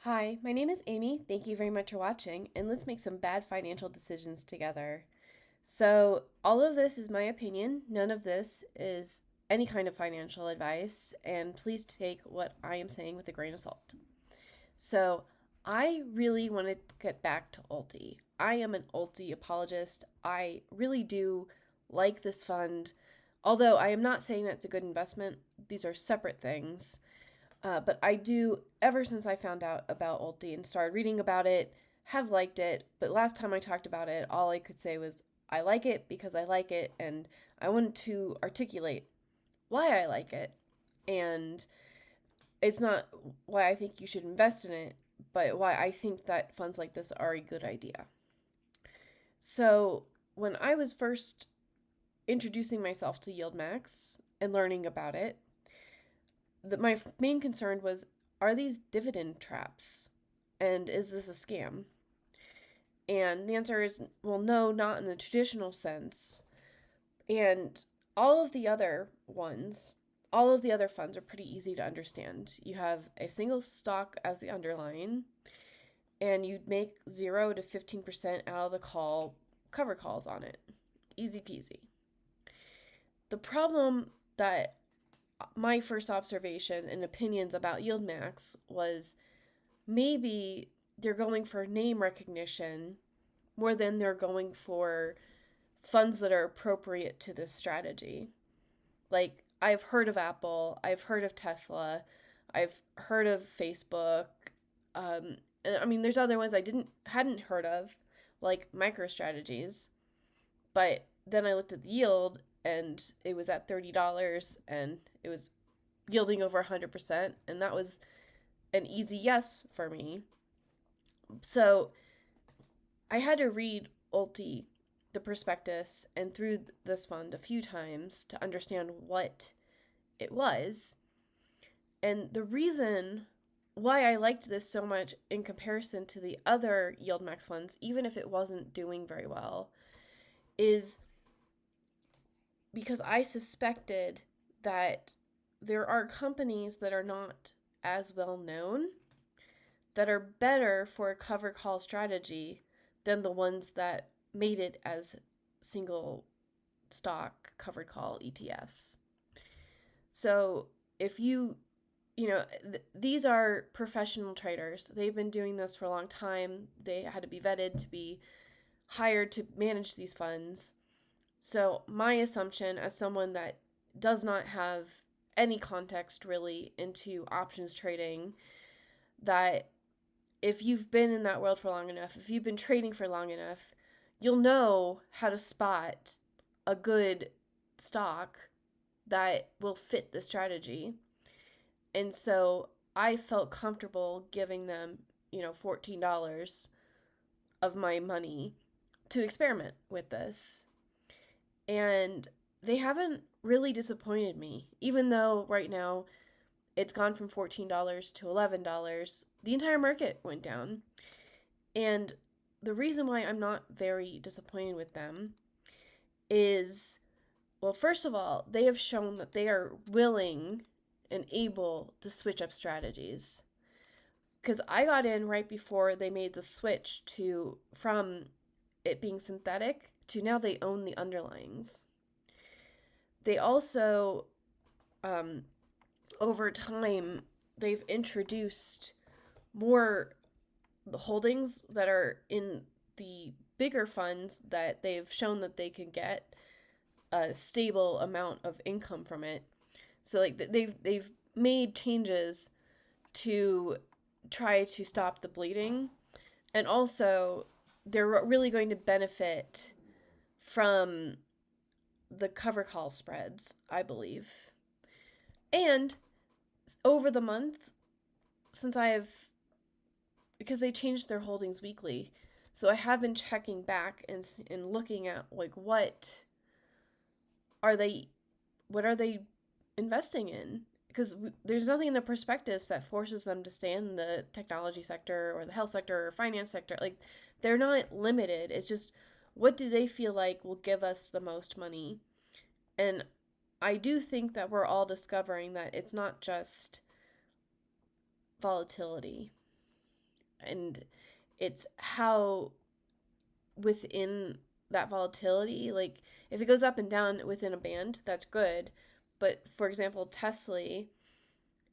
Hi, my name is Amy. Thank you very much for watching, and let's make some bad financial decisions together. So, all of this is my opinion. None of this is any kind of financial advice, and please take what I am saying with a grain of salt. So, I really want to get back to ULTY. I am an ULTY apologist. I really do like this fund, although I am not saying that it's a good investment. These are separate things. But I do, ever since I found out about ULTY and started reading about it, have liked it. But last time I talked about it, all I could say was, I like it because I like it, and I wanted to articulate why I like it. And it's not why I think you should invest in it, but why I think that funds like this are a good idea. So, when I was first introducing myself to Yieldmax and learning about it, my main concern was, are these dividend traps? And is this a scam? And the answer is, well, no, not in the traditional sense. And all of the other ones, all of the other funds are pretty easy to understand. You have a single stock as the underlying, and you'd make 0 to 15% out of the cover calls on it. Easy peasy. The problem that my first observation and opinions about Yieldmax was, maybe they're going for name recognition more than they're going for funds that are appropriate to this strategy. Like, I've heard of Apple, I've heard of Tesla, I've heard of Facebook. And I mean, there's other ones I hadn't heard of, like MicroStrategies. But then I looked at the yield, and it was at $30, and it was yielding over 100%, and that was an easy yes for me. So I had to read ULTY, the prospectus, and through this fund a few times to understand what it was. And the reason why I liked this so much in comparison to the other Yieldmax funds, even if it wasn't doing very well, is because I suspected that there are companies that are not as well known that are better for a cover call strategy than the ones that made it as single stock covered call ETFs. So if these are professional traders. They've been doing this for a long time. They had to be vetted to be hired to manage these funds. So my assumption, as someone that does not have any context really into options trading, that if you've been in that world for long enough, if you've been trading for long enough, you'll know how to spot a good stock that will fit the strategy. And so I felt comfortable giving them, $14 of my money to experiment with this. And they haven't really disappointed me, even though right now it's gone from $14 to $11. The entire market went down. And the reason why I'm not very disappointed with them is, well, first of all, they have shown that they are willing and able to switch up strategies. Because I got in right before they made the switch from it being synthetic to now they own the underlyings. They also, over time, they've introduced more holdings that are in the bigger funds that they've shown that they can get a stable amount of income from it. So like they've made changes to try to stop the bleeding, and also they're really going to benefit from the cover call spreads, I believe. And over the month, since because they changed their holdings weekly, so I have been checking back and looking at, like, what are they investing in? Because there's nothing in the prospectus that forces them to stay in the technology sector or the health sector or finance sector. Like, they're not limited. It's just, what do they feel like will give us the most money? And I do think that we're all discovering that it's not just volatility. And it's how within that volatility, like if it goes up and down within a band, that's good. But for example, Tesla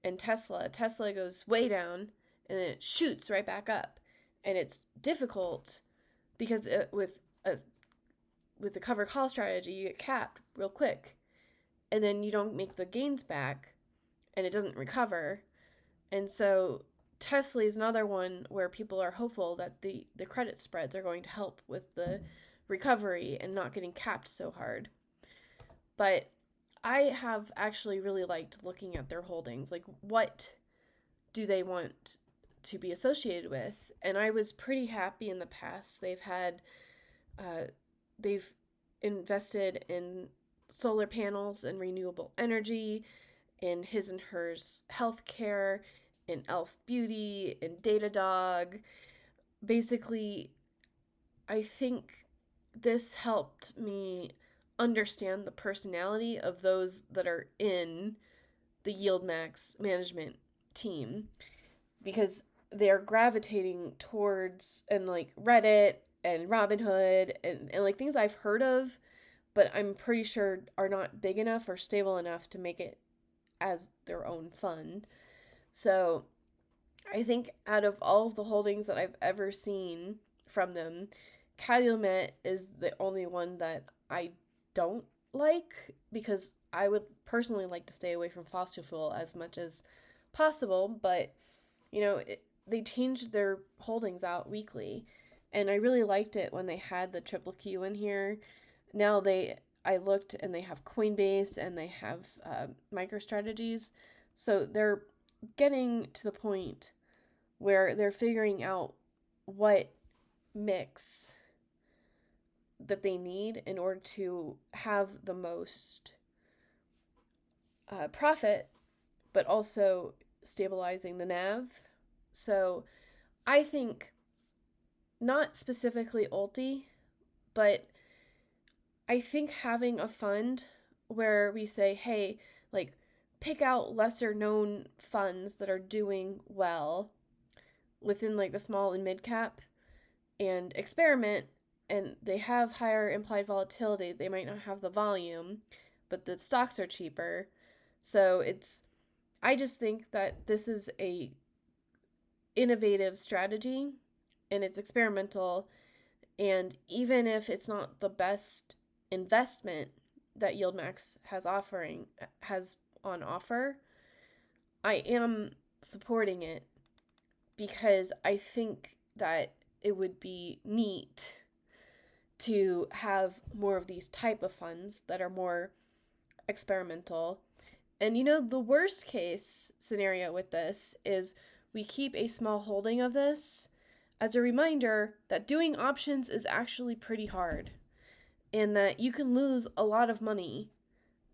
goes way down and then it shoots right back up. And it's difficult because with the covered call strategy, you get capped real quick, and then you don't make the gains back, and it doesn't recover. And so Tesla is another one where people are hopeful that the credit spreads are going to help with the recovery and not getting capped so hard. But I have actually really liked looking at their holdings. Like, what do they want to be associated with? And I was pretty happy in the past. They've invested in solar panels and renewable energy, in his and hers healthcare, in Elf Beauty, in Datadog. Basically, I think this helped me understand the personality of those that are in the Yieldmax management team, because they're gravitating towards, and like Reddit and Robinhood and like things I've heard of, but I'm pretty sure are not big enough or stable enough to make it as their own fund. So I think out of all of the holdings that I've ever seen from them, Calumet is the only one that I don't like, because I would personally like to stay away from fossil fuel as much as possible. But they changed their holdings out weekly, and I really liked it when they had the triple Q in here. Now I looked and they have Coinbase and they have MicroStrategies, so they're getting to the point where they're figuring out what mix that they need in order to have the most profit, but also stabilizing the NAV. So I think not specifically ULTY, but I think having a fund where we say, hey, like, pick out lesser known funds that are doing well within like the small and mid cap and experiment, and they have higher implied volatility. They might not have the volume, but the stocks are cheaper. So I just think that this is a innovative strategy, and it's experimental. And even if it's not the best investment that Yieldmax has on offer, I am supporting it because I think that it would be neat to have more of these type of funds that are more experimental. And the worst case scenario with this is we keep a small holding of this as a reminder that doing options is actually pretty hard, and that you can lose a lot of money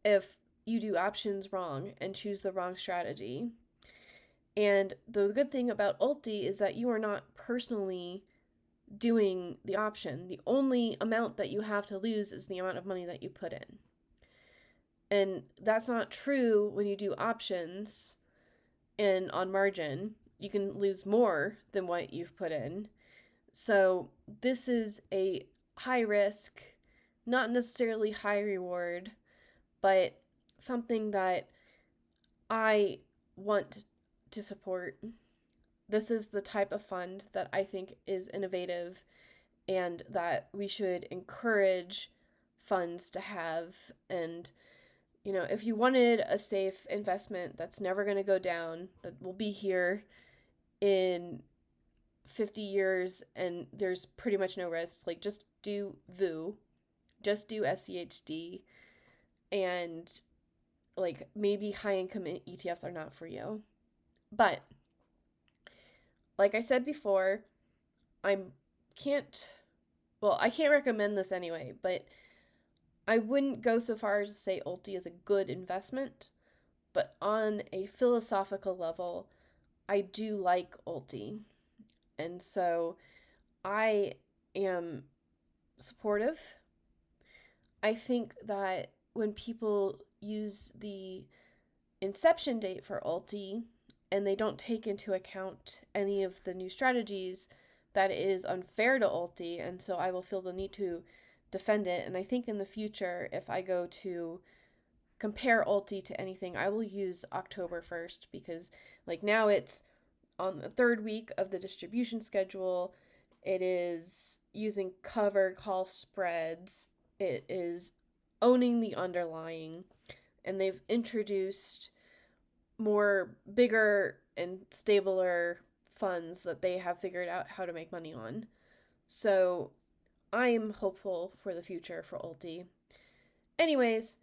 if you do options wrong and choose the wrong strategy. And the good thing about ULTY is that you are not personally doing the option. The only amount that you have to lose is the amount of money that you put in. And that's not true when you do options and on margin. You can lose more than what you've put in. So this is a high risk, not necessarily high reward, but something that I want to support. This is the type of fund that I think is innovative and that we should encourage funds to have. And if you wanted a safe investment that's never going to go down, that will be here in 50 years and there's pretty much no risk, like, just do VU, just do SCHD, and like maybe high income ETFs are not for you. But like I said before, I can't recommend this anyway, but I wouldn't go so far as to say ULTY is a good investment, but on a philosophical level, I do like ULTY. And so I am supportive. I think that when people use the inception date for ULTY and they don't take into account any of the new strategies, that is unfair to ULTY, and so I will feel the need to defend it. And I think in the future, if I go to compare ULTY to anything, I will use October 1st, because like now it's on the third week of the distribution schedule. It is using covered call spreads. It is owning the underlying, and they've introduced more bigger and stabler funds that they have figured out how to make money on. So I'm hopeful for the future for ULTY. Anyways,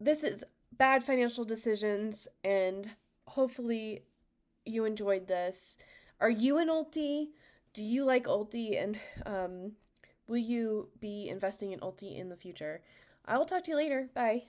this is bad financial decisions, and hopefully you enjoyed this. Are you an ULTY? Do you like ULTY? And will you be investing in ULTY in the future? I will talk to you later. Bye.